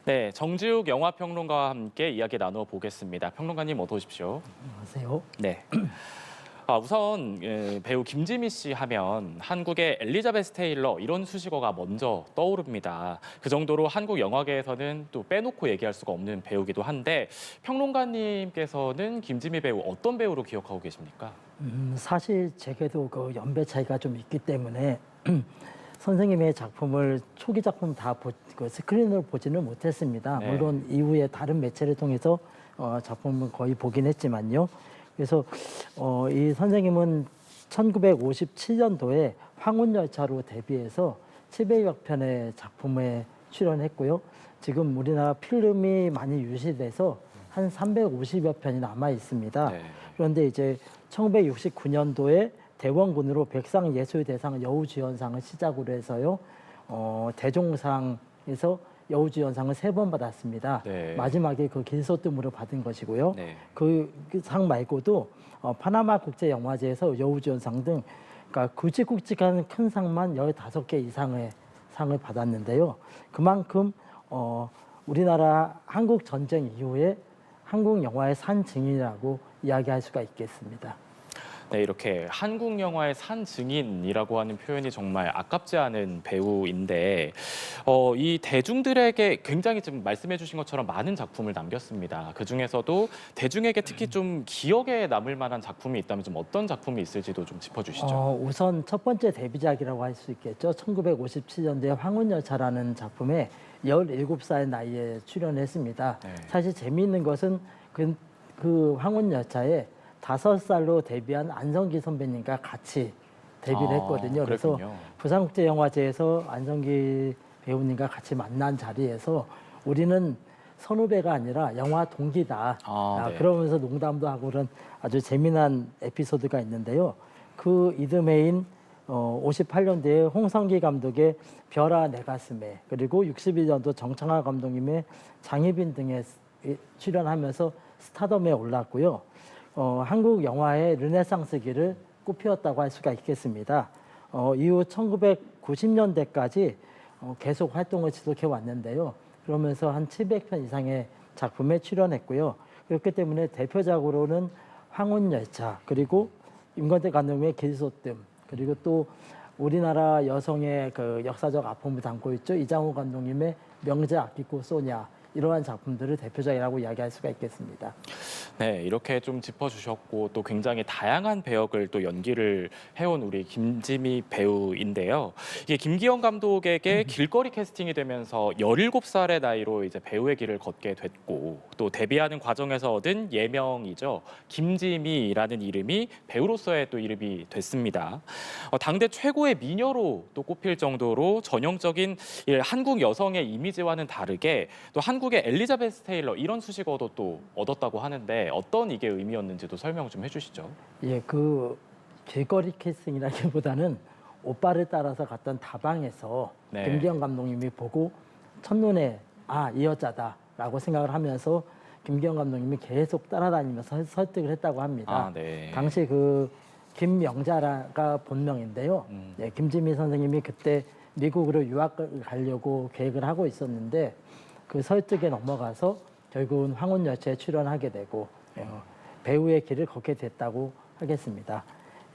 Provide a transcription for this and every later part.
네, 정지욱 영화평론가와 함께 이야기 나누어 보겠습니다. 평론가님 어서 오십시오. 안녕하세요. 네. 우선 배우 김지미 씨 하면 한국의 엘리자베스 테일러 이런 수식어가 먼저 떠오릅니다. 그 정도로 한국 영화계에서는 또 빼놓고 얘기할 수가 없는 배우기도 한데 평론가님께서는 김지미 배우 어떤 배우로 기억하고 계십니까? 사실 제게도 그 연배 차이가 좀 있기 때문에 선생님의 작품을 초기 작품 다 그 스크린으로 보지는 못했습니다. 네. 물론 이후에 다른 매체를 통해서 작품을 거의 보긴 했지만요. 그래서 이 선생님은 1957년도에 황혼열차로 데뷔해서 700여 편의 작품에 출연했고요. 지금 우리나라 필름이 많이 유실돼서 한 350여 편이 남아 있습니다. 네. 그런데 이제 1969년도에 대원군으로 백상예술대상 여우주연상을 시작으로 해서요. 대종상에서 여우주연상을 3번 받았습니다. 네. 마지막에 그 길소뜸으로 받은 것이고요. 네. 그 상 말고도 파나마 국제영화제에서 여우주연상 등 그러니까 굵직굵직한 큰 상만 15개 이상의 상을 받았는데요. 그만큼 우리나라 한국 전쟁 이후에 한국 영화의 산 증인이라고 이야기할 수가 있겠습니다. 네, 이렇게 한국 영화의 산 증인이라고 하는 표현이 정말 아깝지 않은 배우인데 이 대중들에게 굉장히 지금 말씀해 주신 것처럼 많은 작품을 남겼습니다. 그중에서도 대중에게 특히 좀 기억에 남을 만한 작품이 있다면 좀 어떤 작품이 있을지도 좀 짚어주시죠. 우선 첫 번째 데뷔작이라고 할 수 있겠죠. 1957년도에 황혼열차라는 작품에 17살 나이에 출연했습니다. 네. 사실 재미있는 것은 그 황혼열차에 5살로 데뷔한 안성기 선배님과 같이 데뷔를 했거든요. 그래서 그랬군요. 부산국제영화제에서 안성기 배우님과 같이 만난 자리에서 우리는 선후배가 아니라 영화 동기다. 네. 그러면서 농담도 하고 그런 아주 재미난 에피소드가 있는데요. 그 이듬해인 58년도에 홍성기 감독의 별아 내 가슴에 그리고 61년도 정창화 감독님의 장희빈 등에 출연하면서 스타덤에 올랐고요. 한국 영화의 르네상스기를 꽃피웠다고 할 수가 있겠습니다. 이후 1990년대까지 계속 활동을 지속해 왔는데요. 그러면서 한 700편 이상의 작품에 출연했고요. 그렇기 때문에 대표작으로는 황혼열차 그리고 임권택 감독의 길소뜸 그리고 또 우리나라 여성의 그 역사적 아픔을 담고 있죠. 이장호 감독님의 명제 아끼고 소냐 이러한 작품들을 대표작이라고 이야기할 수가 있겠습니다. 네, 이렇게 좀 짚어주셨고 또 굉장히 다양한 배역을 또 연기를 해온 우리 김지미 배우인데요. 이게 김기영 감독에게 길거리 캐스팅이 되면서 17살의 나이로 이제 배우의 길을 걷게 됐고 또 데뷔하는 과정에서 얻은 예명이죠. 김지미라는 이름이 배우로서의 또 이름이 됐습니다. 당대 최고의 미녀로 또 꼽힐 정도로 전형적인 한국 여성의 이미지와는 다르게 또 한국의 엘리자베스 테일러 이런 수식어도 또 얻었다고 하는데 어떤 이게 의미였는지도 설명 좀 해주시죠. 예, 그 길거리 캐스팅이라기보다는 오빠를 따라서 갔던 다방에서 네. 김기영 감독님이 보고 첫눈에 이 여자다라고 생각을 하면서 김기영 감독님이 계속 따라다니면서 설득을 했다고 합니다. 네. 당시 그 김명자가 본명인데요. 예, 김지미 선생님이 그때 미국으로 유학을 가려고 계획을 하고 있었는데 그 설득에 넘어가서 결국은 황혼열차에 출연하게 되고 배우의 길을 걷게 됐다고 하겠습니다.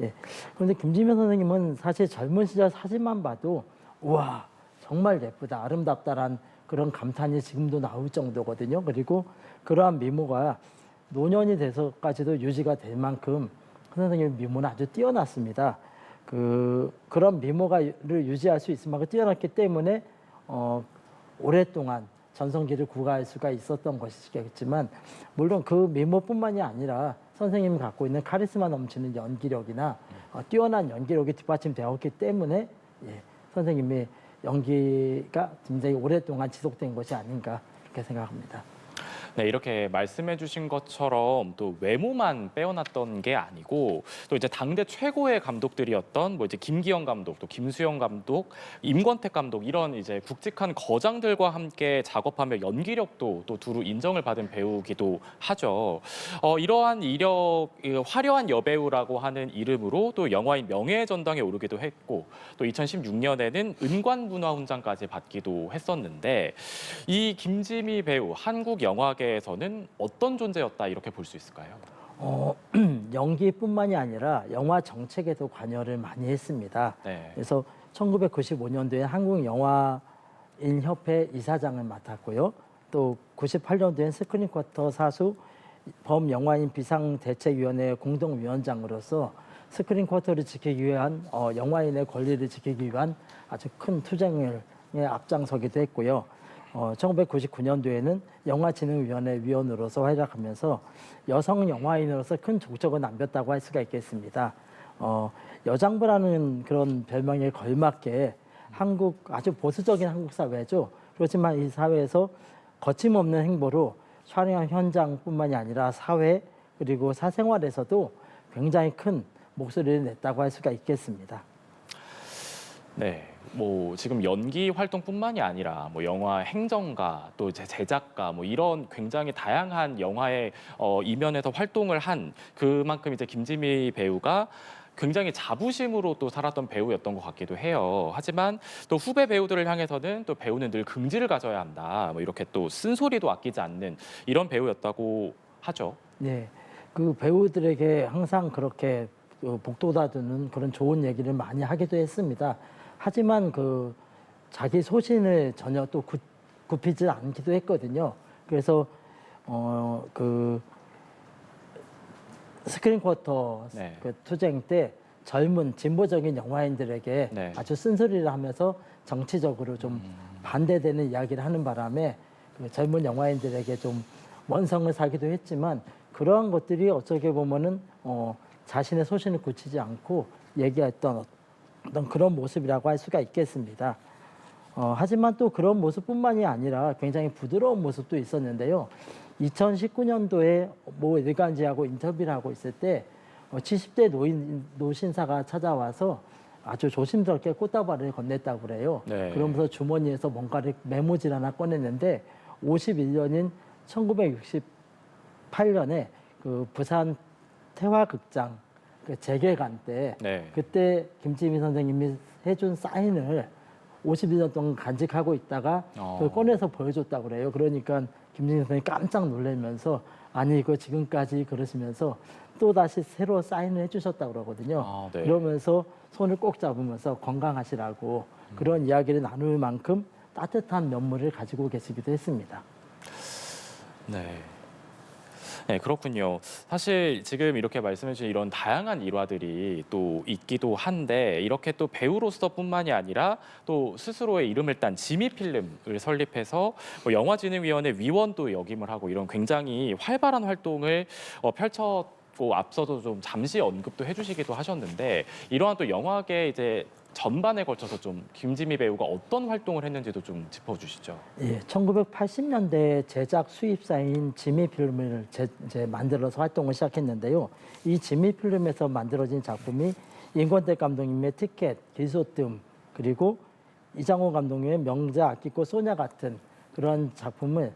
예. 그런데 김지미 선생님은 사실 젊은 시절 사진만 봐도 우와 정말 예쁘다 아름답다란 그런 감탄이 지금도 나올 정도거든요. 그리고 그러한 미모가 노년이 돼서까지도 유지가 될 만큼 그 선생님의 미모는 아주 뛰어났습니다. 그런 미모를 유지할 수 있을 만큼 뛰어났기 때문에 오랫동안 전성기를 구가할 수가 있었던 것이겠지만 물론 그 미모뿐만이 아니라 선생님이 갖고 있는 카리스마 넘치는 연기력이나 뛰어난 연기력이 뒷받침되었기 때문에 선생님의 연기가 굉장히 오랫동안 지속된 것이 아닌가 그렇게 생각합니다. 네, 이렇게 말씀해 주신 것처럼 또 외모만 빼어났던 게 아니고 또 이제 당대 최고의 감독들이었던 뭐 이제 김기영 감독, 또 김수영 감독, 임권택 감독 이런 이제 굵직한 거장들과 함께 작업하며 연기력도 또 두루 인정을 받은 배우기도 하죠. 이러한 이력, 화려한 여배우라고 하는 이름으로 또 영화인 명예의 전당에 오르기도 했고 또 2016년에는 은관문화훈장까지 받기도 했었는데 이 김지미 배우 한국 영화계에서는 어떤 존재였다 이렇게 볼 수 있을까요? 연기뿐만이 아니라 영화 정책에도 관여를 많이 했습니다. 네. 그래서 1995년도에 한국영화인협회 이사장을 맡았고요. 또 98년도엔 스크린쿼터 사수 범영화인 비상대책위원회 공동위원장으로서 스크린쿼터를 지키기 위한 영화인의 권리를 지키기 위한 아주 큰 투쟁에 앞장서기도 했고요. 1999년도에는 영화진흥위원회 위원으로서 활약하면서 여성 영화인으로서 큰 족적을 남겼다고 할 수가 있겠습니다. 여장부라는 그런 별명에 걸맞게 아주 보수적인 한국 사회죠. 그렇지만 이 사회에서 거침없는 행보로 촬영 현장뿐만이 아니라 사회 그리고 사생활에서도 굉장히 큰 목소리를 냈다고 할 수가 있겠습니다. 네, 뭐 지금 연기 활동뿐만이 아니라 뭐 영화 행정가 또 이제 제작가 뭐 이런 굉장히 다양한 영화의 이면에서 활동을 한 그만큼 이제 김지미 배우가 굉장히 자부심으로 또 살았던 배우였던 것 같기도 해요. 하지만 또 후배 배우들을 향해서는 또 배우는 늘 긍지를 가져야 한다. 뭐 이렇게 또 쓴소리도 아끼지 않는 이런 배우였다고 하죠. 네, 그 배우들에게 항상 그렇게 복돋아주는 그런 좋은 얘기를 많이 하기도 했습니다. 하지만 그 자기 소신을 전혀 또 굽히지 않기도 했거든요. 그래서 그 스크린쿼터 네. 그 투쟁 때 젊은 진보적인 영화인들에게 네. 아주 쓴소리를 하면서 정치적으로 좀 반대되는 이야기를 하는 바람에 그 젊은 영화인들에게 좀 원성을 사기도 했지만 그러한 것들이 어떻게 보면은 자신의 소신을 굳히지 않고 얘기했던 어떤 그런 모습이라고 할 수가 있겠습니다. 하지만 또 그런 모습뿐만이 아니라 굉장히 부드러운 모습도 있었는데요. 2019년도에 모 일간지하고 인터뷰를 하고 있을 때 70대 노신사가 찾아와서 아주 조심스럽게 꽃다발을 건넸다고 그래요. 네. 그러면서 주머니에서 뭔가를 메모지를 하나 꺼냈는데 51년인 1968년에 그 부산 태화극장 그 재개관 때 네. 그때 김지미 선생님이 해준 사인을 51년 동안 간직하고 있다가 그걸 꺼내서 보여줬다고 그래요. 그러니까 김지미 선생님이 깜짝 놀라면서 아니 이거 지금까지 그러시면서 또 다시 새로 사인을 해주셨다고 그러거든요. 네. 그러면서 손을 꼭 잡으면서 건강하시라고 그런 이야기를 나눌 만큼 따뜻한 면모를 가지고 계시기도 했습니다. 네. 네, 그렇군요. 사실 지금 이렇게 말씀해 주신 이런 다양한 일화들이 또 있기도 한데 이렇게 또 배우로서뿐만이 아니라 또 스스로의 이름을 딴 지미 필름을 설립해서 뭐 영화진흥위원회 위원도 역임을 하고 이런 굉장히 활발한 활동을 펼쳤고 앞서도 좀 잠시 언급도 해주시기도 하셨는데 이러한 또 영화계 이제 전반에 걸쳐서 좀 김지미 배우가 어떤 활동을 했는지도 좀 짚어주시죠. 예, 1980년대 제작 수입사인 지미 필름을 이제 만들어서 활동을 시작했는데요. 이 지미 필름에서 만들어진 작품이 임권택 감독님의 티켓, 길소뜸, 그리고 이장호 감독님의 명자, 아끼꼬, 소냐 같은 그런 작품을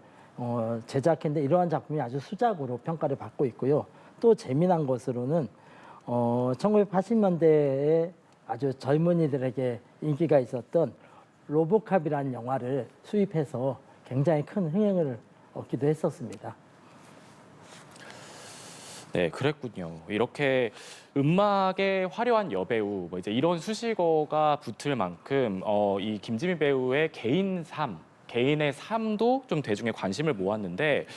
제작했는데 이러한 작품이 아주 수작으로 평가를 받고 있고요. 또 재미난 것으로는 1980년대에 아주 젊은이들에게 인기가 있었던 로보캅이라는 영화를 수입해서 굉장히 큰 흥행을 얻기도 했었습니다. 네, 그랬군요. 이렇게 음악의 화려한 여배우, 뭐 이제 이런 수식어가 붙을 만큼 이 김지미 배우의 개인의 삶도 좀 대중의 관심을 모았는데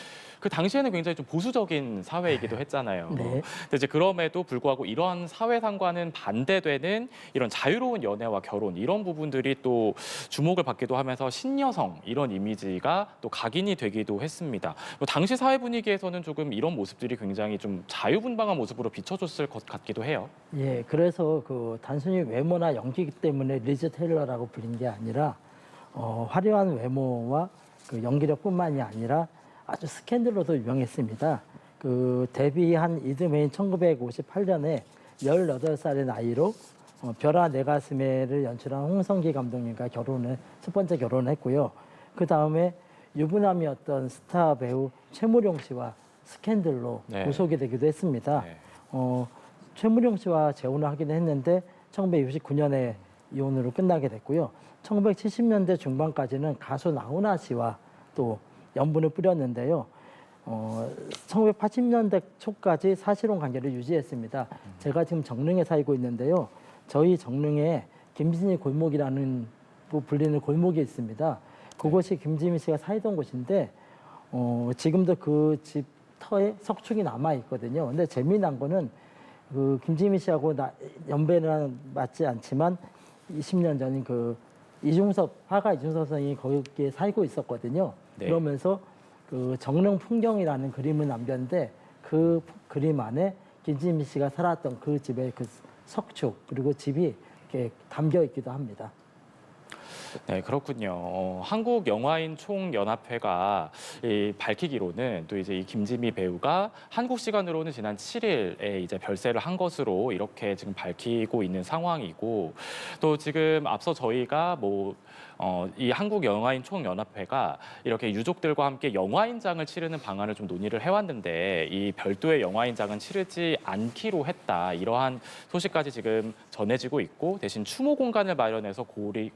그 당시에는 굉장히 좀 보수적인 사회이기도 했잖아요. 네. 근데 이제 그럼에도 불구하고 이런 사회상과는 반대되는 이런 자유로운 연애와 결혼 이런 부분들이 또 주목을 받기도 하면서 신여성 이런 이미지가 또 각인이 되기도 했습니다. 뭐 당시 사회 분위기에서는 조금 이런 모습들이 굉장히 좀 자유분방한 모습으로 비춰졌을 것 같기도 해요. 예, 그래서 그 단순히 외모나 연기 때문에 리즈 테일러라고 불린 게 아니라 화려한 외모와 그 연기력뿐만이 아니라 아주 스캔들로도 유명했습니다. 그 데뷔한 이듬해인 1958년에 18살의 나이로 별아 내 가슴에를 연출한 홍성기 감독님과 첫 번째 결혼을 했고요. 그 다음에 유부남이었던 스타 배우 최무룡 씨와 스캔들로 네. 구속이 되기도 했습니다. 네. 최무룡 씨와 재혼을 하기는 했는데 1969년에 이혼으로 끝나게 됐고요. 1970년대 중반까지는 가수 나훈아 씨와 또 연분을 뿌렸는데요. 1980년대 초까지 사실혼 관계를 유지했습니다. 제가 지금 정릉에 살고 있는데요. 저희 정릉에 김진희 골목이라는 불리는 골목이 있습니다. 그곳이 김지미 씨가 살던 곳인데 지금도 그 집 터에 석축이 남아 있거든요. 근데 재미난 거는 그 김지미 씨하고 연배는 맞지 않지만 20년 전인 그 화가 이중섭 선생이 거기에 살고 있었거든요. 네. 그러면서 그 정릉 풍경이라는 그림을 남겼는데 그 그림 안에 김지미 씨가 살았던 그 집의 그 석축 그리고 집이 이렇게 담겨 있기도 합니다. 네, 그렇군요. 한국 영화인 총연합회가 밝히기로는 또 이제 이 김지미 배우가 한국 시간으로는 지난 7일에 이제 별세를 한 것으로 이렇게 지금 밝히고 있는 상황이고 또 지금 앞서 저희가 이 한국 영화인 총연합회가 이렇게 유족들과 함께 영화인장을 치르는 방안을 좀 논의를 해왔는데 이 별도의 영화인장은 치르지 않기로 했다. 이러한 소식까지 지금 전해지고 있고 대신 추모 공간을 마련해서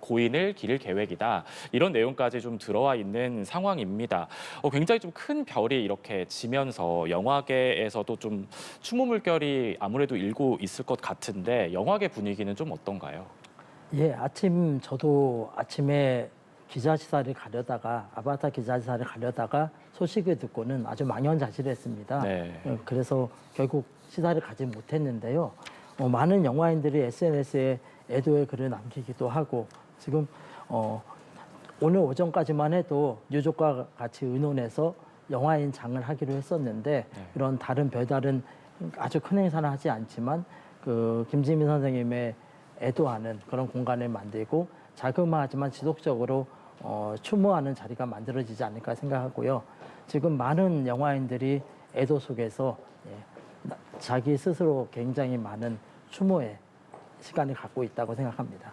고인을 기릴 계획이다. 이런 내용까지 좀 들어와 있는 상황입니다. 굉장히 좀 큰 별이 이렇게 지면서 영화계에서도 좀 추모 물결이 아무래도 일고 있을 것 같은데 영화계 분위기는 좀 어떤가요? 예, 저도 아침에 아바타 기자시사를 가려다가 소식을 듣고는 아주 망연자실했습니다. 네. 그래서 결국 시사를 가지 못했는데요. 많은 영화인들이 SNS에 애도의 글을 남기기도 하고 지금 오늘 오전까지만 해도 유족과 같이 의논해서 영화인장을 하기로 했었는데 이런 별다른 아주 큰 행사는 하지 않지만 그 김지민 선생님의 애도하는 그런 공간을 만들고 자그마하지만 지속적으로 추모하는 자리가 만들어지지 않을까 생각하고요. 지금 많은 영화인들이 애도 속에서 자기 스스로 굉장히 많은 추모의 시간을 갖고 있다고 생각합니다.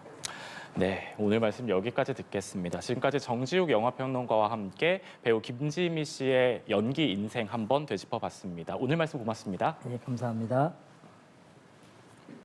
네, 오늘 말씀 여기까지 듣겠습니다. 지금까지 정지욱 영화평론가와 함께 배우 김지미 씨의 연기 인생 한번 되짚어봤습니다. 오늘 말씀 고맙습니다. 예, 감사합니다.